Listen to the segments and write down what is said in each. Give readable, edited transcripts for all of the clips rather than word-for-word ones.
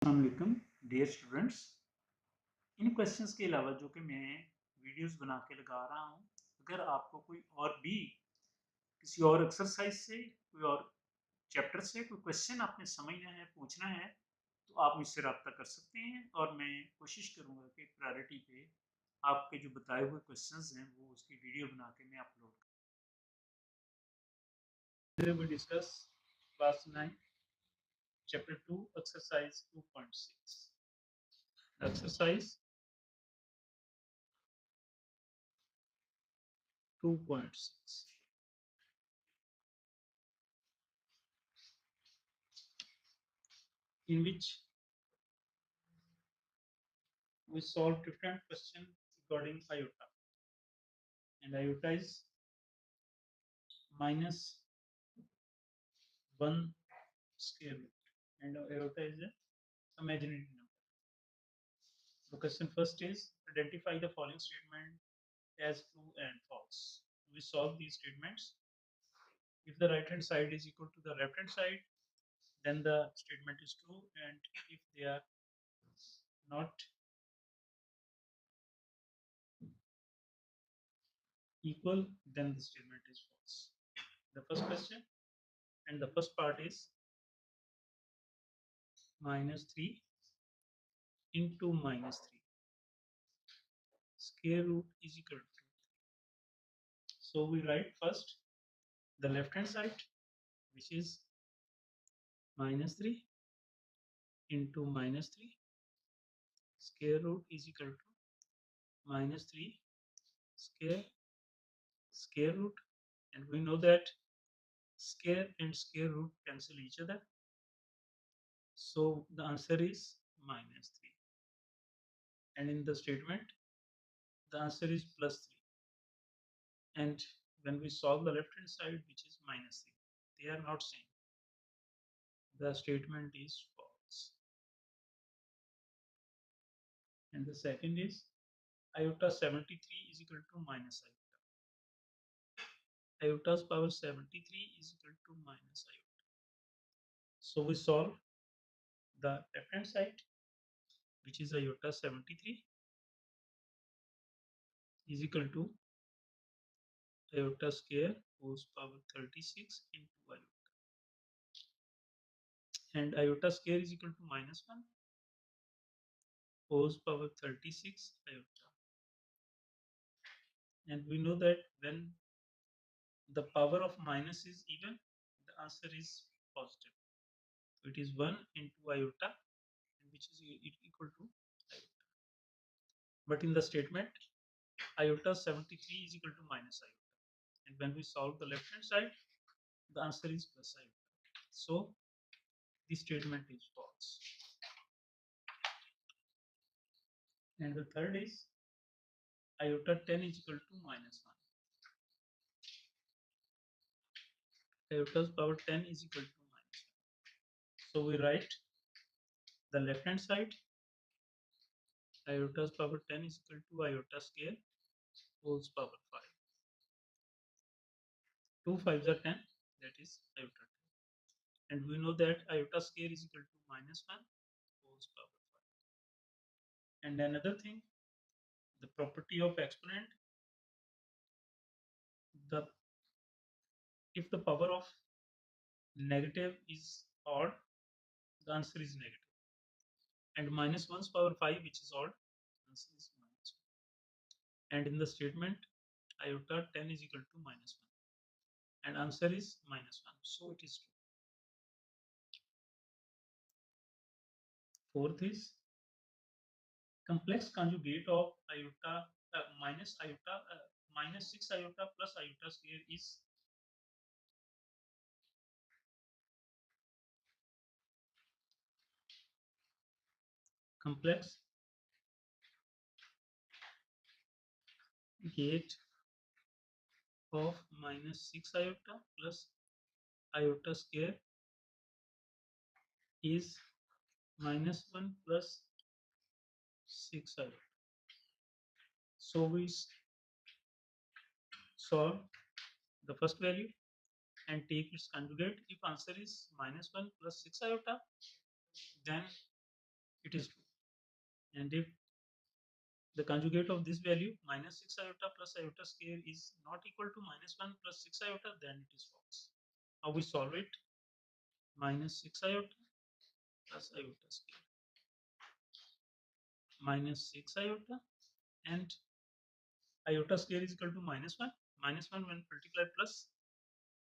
अस्सलामुअलैकुम dear students. इन questions के अलावा जो कि मैं वीडियोस बना के लगा रहा हूँ, अगर आपको कोई और भी किसी और एक्सरसाइज से कोई और चैप्टर से कोई क्वेश्चन आपने समझना है, पूछना है, तो आप मुझसे रब्ता कर सकते हैं और मैं कोशिश करूँगा कि प्रायोरिटी पे आपके जो बताए हुए क्वेश्चंस हैं वो उसकी वीडियो बना के मैं अपलोड करूँ। We discuss class 9 chapter 2 exercise 2.6 exercise 2.6 in which we solve different questions regarding iota, and iota is minus 1 square root, and iota is an imaginary number. The question first is identify the following statement as true and false. We solve these statements. If the right hand side is equal to the left hand side, then the statement is true, and if they are not equal, then the statement is false. The first question, and the first part is minus 3 into minus 3 square root is equal to. So we write first the left hand side, which is minus 3 into minus 3 square root is equal to minus 3 square root, and we know that square and square root cancel each other, so the answer is minus 3, and in the statement the answer is plus 3, and when we solve the left hand side, which is minus 3, they are not same, the statement is false. And the second is iota 73 is equal to minus iota. Iota's power 73 is equal to minus iota. So we solve the left hand side, which is iota 73 is equal to iota square whose power 36 into iota, and iota square is equal to minus 1 whose power 36 iota, and we know that when the power of minus is even, the answer is positive. So it is 1 into iota, which is equal to iota. But in the statement, iota 73 is equal to minus iota, and when we solve the left hand side, the answer is plus iota. So this statement is false. And the third is iota 10 is equal to minus 1. Iota's power 10 is equal to minus 1. So we write the left hand side, iota's power 10 is equal to iota square whole power 5. 2 5s are 10, that is iota 10. And we know that iota square is equal to minus 1 whole power 5. And another thing, the property of exponent, the if the power of negative is odd, the answer is negative. And minus 1's power 5, which is odd, answer is minus 1. And in the statement, iota 10 is equal to minus 1, and answer is minus 1, so it is true. Fourth is complex conjugate of iota minus 6 iota plus iota square is complex gate of minus 6 iota plus iota square is minus 1 plus 6 iota. So we solve the first value and take its conjugate. If answer is minus 1 plus 6 iota, then it is true. And if the conjugate of this value minus 6 iota plus iota square is not equal to minus 1 plus 6 iota, then it is false. How we solve it? Minus 6 iota plus iota square minus 6 iota, and iota square is equal to minus 1. Minus 1 when multiplied plus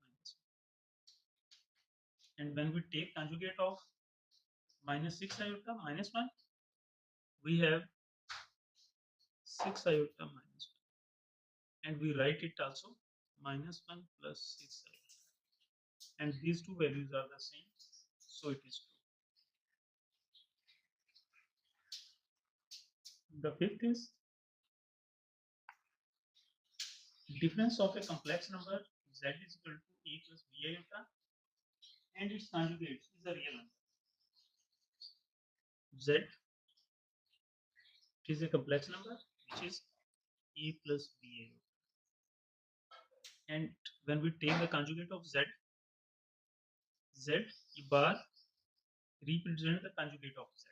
minus 1. And when we take conjugate of minus 6 iota minus 1, we have 6 iota minus 1. And we write it also minus 1 plus 6 iota. And these two values are the same, so it is true. The fifth is difference of a complex number z is equal to a plus b iota and its conjugate is a real number. Z is a complex number which is a plus b iota. And when we take the conjugate of z, z bar represent the conjugate of z.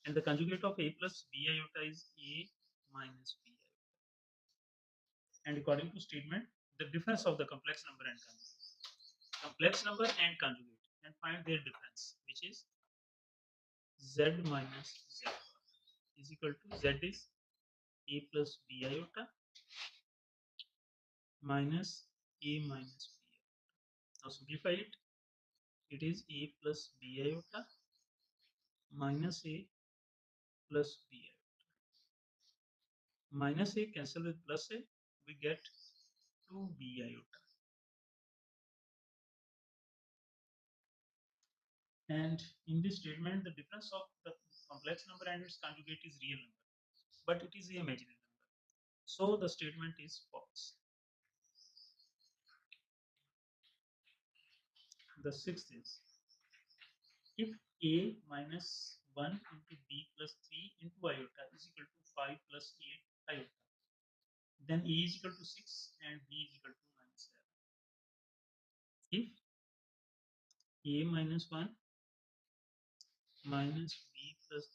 And the conjugate of a plus b iota is a minus b iota. And according to statement, the difference of the complex number and conjugate. Complex number and conjugate, and find their difference, which is z minus z is equal to z is a plus b iota minus a minus b iota. Now simplify it. It is a plus b iota minus a plus b iota. Minus a cancel with plus a, we get 2b iota. And in this statement, the difference of the complex number and its conjugate is real number, but it is the imaginary number. So the statement is false. The sixth is, if a minus 1 into b plus 3 into iota is equal to 5 plus 8 iota, then a is equal to 6 and b is equal to minus 11. If a minus 1 minus b plus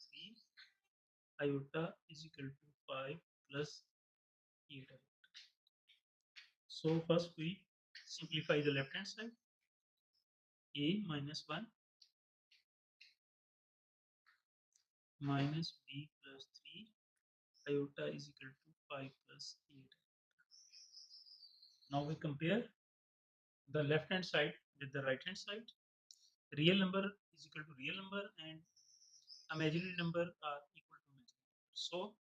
3 iota is equal to 5 plus 8 iota. So first we simplify the left hand side. A minus 1 minus b plus 3 iota is equal to 5 plus 8. Now we compare the left hand side with the right hand side. Real number is equal to real number and imaginary number are equal to imaginary number. So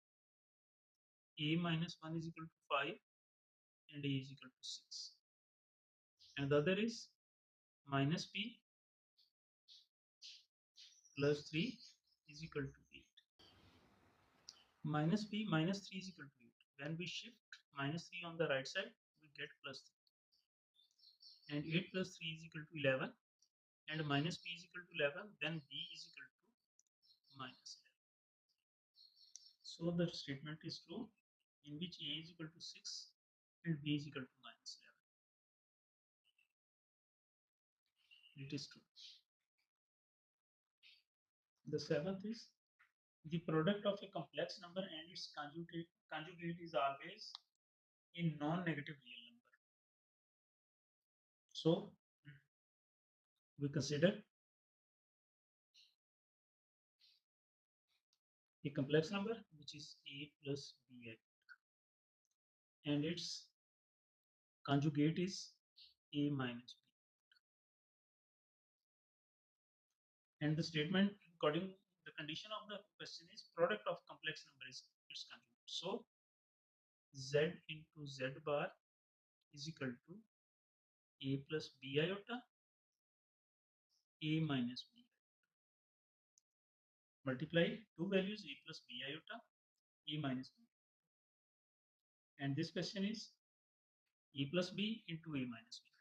a minus 1 is equal to 5 and a is equal to 6. And the other is minus b plus 3 is equal to 8. Minus b minus 3 is equal to 8. When we shift minus 3 on the right side, we get plus 3. And 8 plus 3 is equal to 11. And minus b is equal to 11. Then b is equal to minus 11. So the statement is true in which a is equal to 6 and b is equal to minus 11. It is true. The seventh is, the product of a complex number and its conjugate is always a non-negative real number. So we consider a complex number which is a plus b and its conjugate is a minus b. And the statement according the condition of the question is product of complex number is its conjugate. So z into z bar is equal to a plus b iota a minus b. Multiply two values a plus b iota a minus b. And this question is a plus b into a minus b.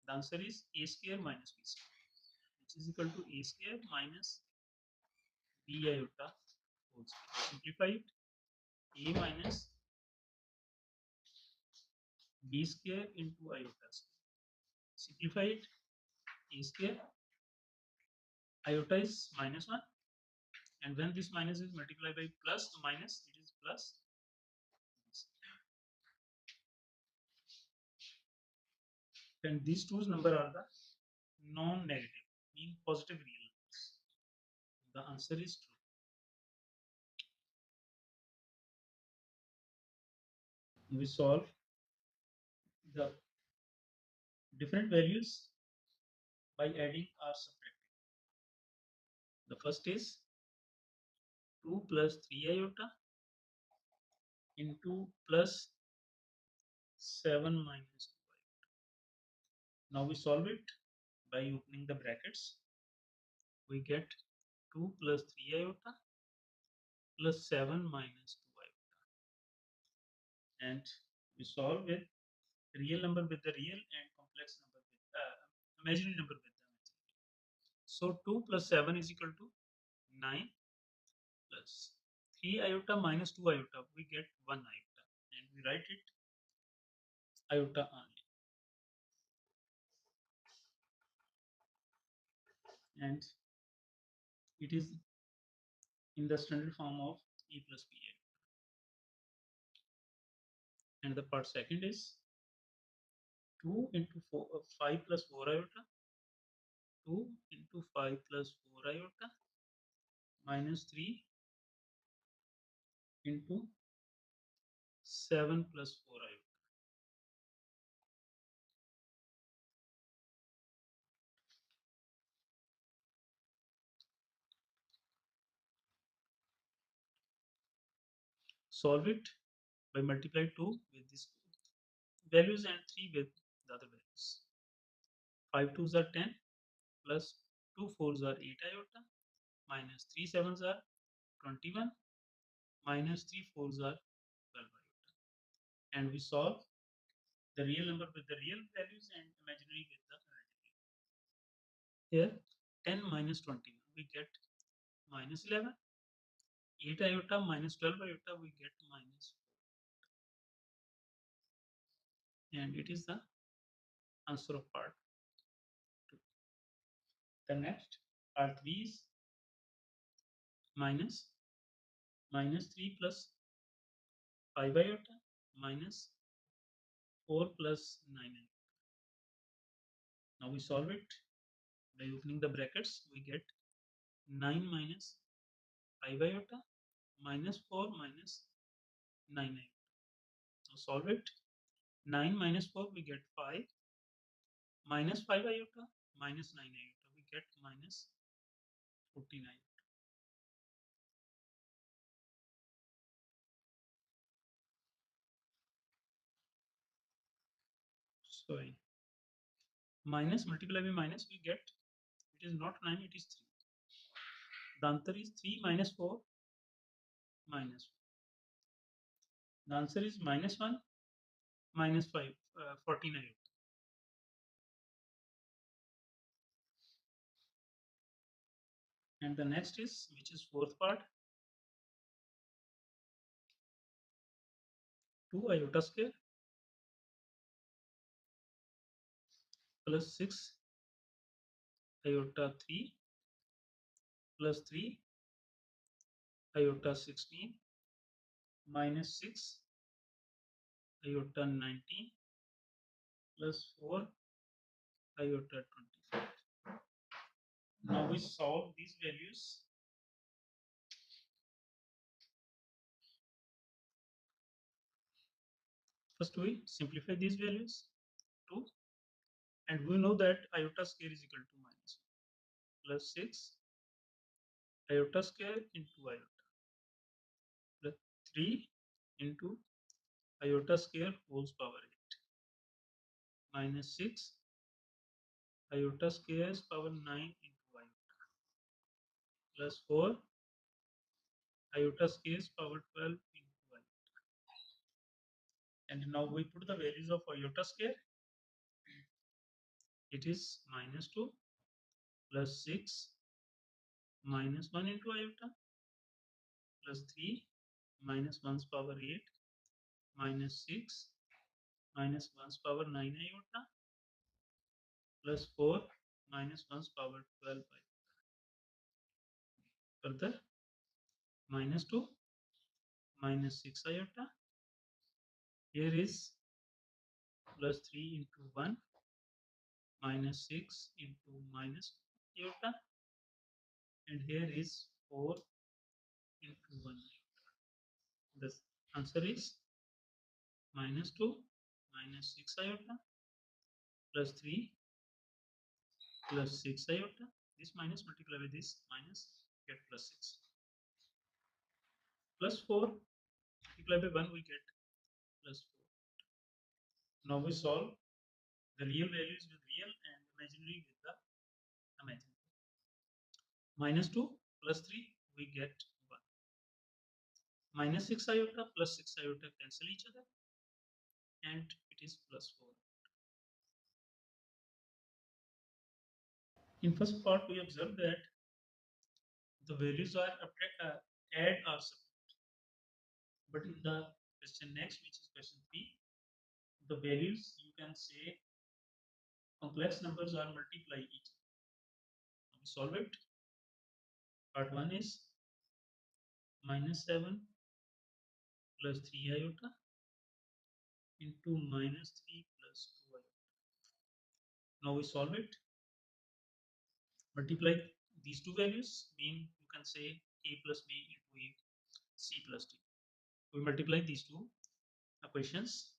The answer is a square minus b square, which is equal to a square minus b iota whole square. Simplify it. A minus b square into iota square. Simplify it. A square, iota is minus 1 And when this minus is multiplied by plus minus, it is plus. And these two numbers are the non-negative, mean positive real numbers. The answer is true. We solve the different values by adding or subtracting. The first is 2 plus 3 iota into plus 7 minus 2 iota. Now we solve it by opening the brackets. We get 2 plus 3 iota plus 7 minus 2 iota. And we solve with real number with the real and complex number with imaginary number with the imaginary. So 2 plus 7 is equal to 9 plus 3 iota minus 2 iota. We get 1 iota and we write it iota only. And it is in the standard form of E plus P iota. And the part second is 2 into 5 plus 4 iota, 2 into 5 plus 4 iota minus 3 into 7 plus 4 iota. Solve it by multiply 2 with these values and 3 with the other values. 5 2s are 10 plus 2 4s are 8 iota minus 3 7s are 21 minus 3 4s are 12 iota. And we solve the real number with the real values and imaginary with the imaginary. Here 10 minus 21 we get minus 11. 8 iota minus 12 iota we get minus 4. And it is the answer of part 2. The next part 3 is minus 3 plus 5 iota minus 4 plus 9 iota. Now we solve it by opening the brackets. We get 9 minus 5 iota minus 4 minus 9 iota. Now solve it. 9 minus 4 we get 5 minus 5 iota minus 9 iota we get minus 49. Sorry. Minus multiply by minus we get, it is not 9, it is 3. The answer is 3 minus 4 minus 4. The answer is minus 1 minus 5, 49. And the next is, which is fourth part, 2 iota square plus 6 iota 3 plus 3 iota 16 minus 6 iota 19 plus 4 iota 25. Now we solve these values. First we simplify these values 2, and we know that iota square is equal to minus 1 plus 6 iota square into iota plus 3 into iota square whole power 8 minus 6 iota square power 9 into iota plus 4 iota square power 12 into iota. And now we put the values of iota square. It is minus 2 plus 6 minus 1 into iota plus 3 minus 1's power 8 minus 6 minus 1's power 9 iota plus 4 minus 1's power 12 iota. Further, minus 2 minus 6 iota. Here is plus 3 into 1 minus 6 into minus iota, and here is 4 into 1. The answer is minus 2 minus 6 iota plus 3 plus 6 iota. This minus multiply with this minus, get plus 6. Plus 4 multiply by 1, we get plus 4. Now we solve the real values with real and imaginary with the imaginary. Minus 2 plus 3, we get 1. Minus 6 iota plus 6 iota cancel each other, and it is plus 4. In first part, we observed that the values are add or subtract. But in the question next, which is question 3, the values, you can say complex numbers are multiply each other. Now we solve it. Part 1 is minus 7 plus 3 iota into minus 3 plus 2 iota. Now we solve it. Multiply these two values, mean you can say a plus b into a, c plus d. We multiply these two equations.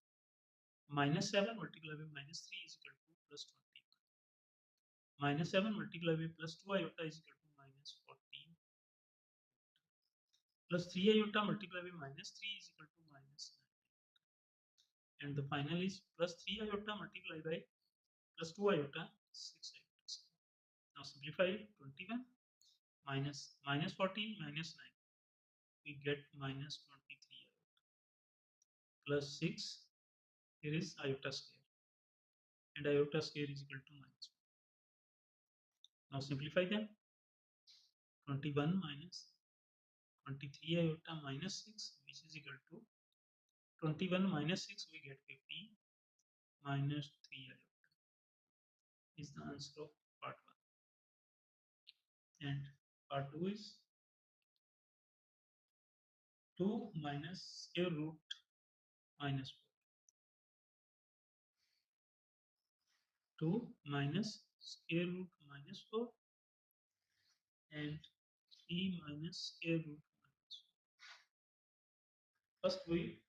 Minus 7 multiplied by minus 3 is equal to plus 20. Minus 7 multiplied by plus 2 iota is equal to minus 14. Plus 3 iota multiplied by minus 3 is equal to minus 9. And the final is plus 3 iota multiplied by plus 2 iota, 6 iota. Now simplify it. 21 minus 14 minus 9. We get minus 23 iota. Plus 6. Here is iota square. And iota square is equal to minus 1. Now simplify them. 21 minus 23 iota minus 6, which is equal to 21 minus 6, we get 15 minus 3 iota is the answer of part 1. And part 2 is 2 minus square root minus 4. 2 minus square root minus 4 and 3 minus square root minus 4. First we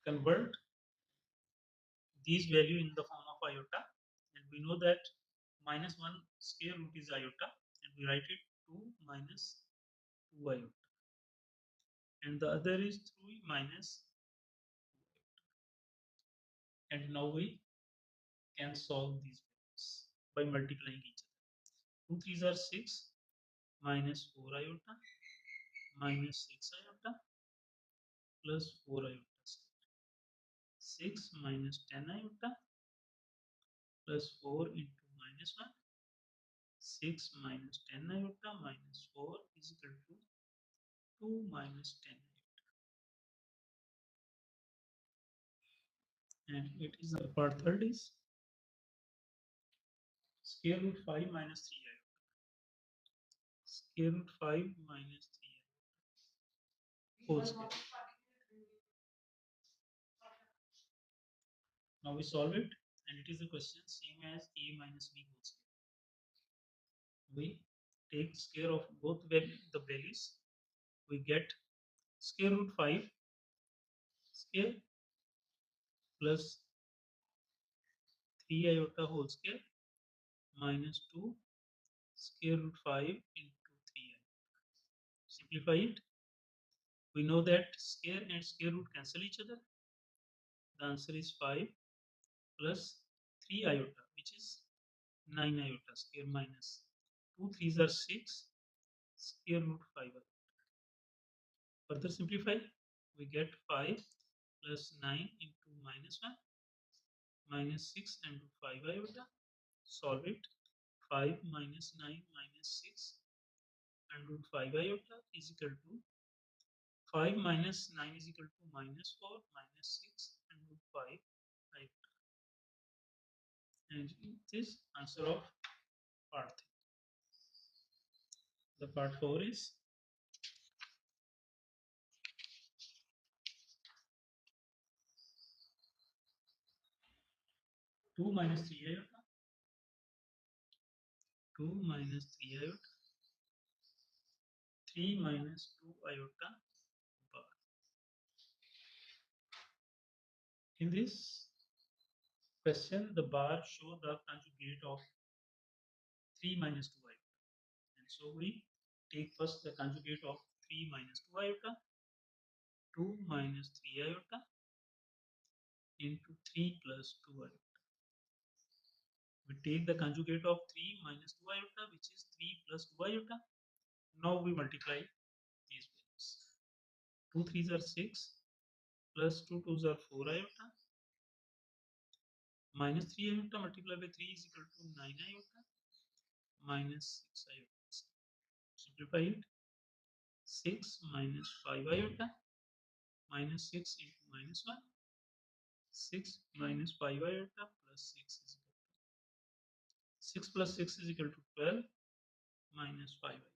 convert these value in the form of iota, and we know that minus 1 square root is iota, and we write it 2 minus 2 iota, and the other is 3 minus 2 iota. And now we can solve these values by multiplying each other. 2 3s are 6 minus 4 iota minus 6 iota plus 4 iota. 6 minus 10 iota plus 4 into minus 1. 6 minus 10 iota minus 4 is equal to 2 minus 10 iota. And it is the part third is square root 5 minus 3 iota. Square root 5 minus 3 iota whole square. Now we solve it, and it is a question same as a minus b whole square. We take square of both the values. We get square root 5 square plus 3 iota whole square minus 2 square root 5 into 3 iota. Simplify it. We know that square and square root cancel each other. The answer is 5 plus 3 iota, which is 9 iota square minus 2 3s are 6 square root 5 iota. Further simplify, we get 5 plus 9 into minus 1 minus 6 and 5 iota. Solve it. 5 minus 9 minus 6 and root 5 iota is equal to 5 minus 9 is equal to minus 4 minus 6 and root 5 iota. And it is answer of part 3. The part 4 is 2 minus 3 iota, 2 minus 3 iota, 3 minus 2 iota bar. In this question, the bar show the conjugate of 3 minus 2 iota. And so we take first the conjugate of 3 minus 2 iota, 2 minus 3 iota into 3 plus 2 iota. We take the conjugate of 3 minus 2 iota, which is 3 plus 2 iota. Now we multiply these values. 2 3s are 6, plus 2 2s are 4 iota, minus 3 iota multiplied by 3 is equal to 9 iota, minus 6 iota. Simplify it. 6 minus 5 iota, minus 6 into minus 1. 6 minus 5 iota plus 6 is equal to 6 plus 6 is equal to 12, minus 5 iota.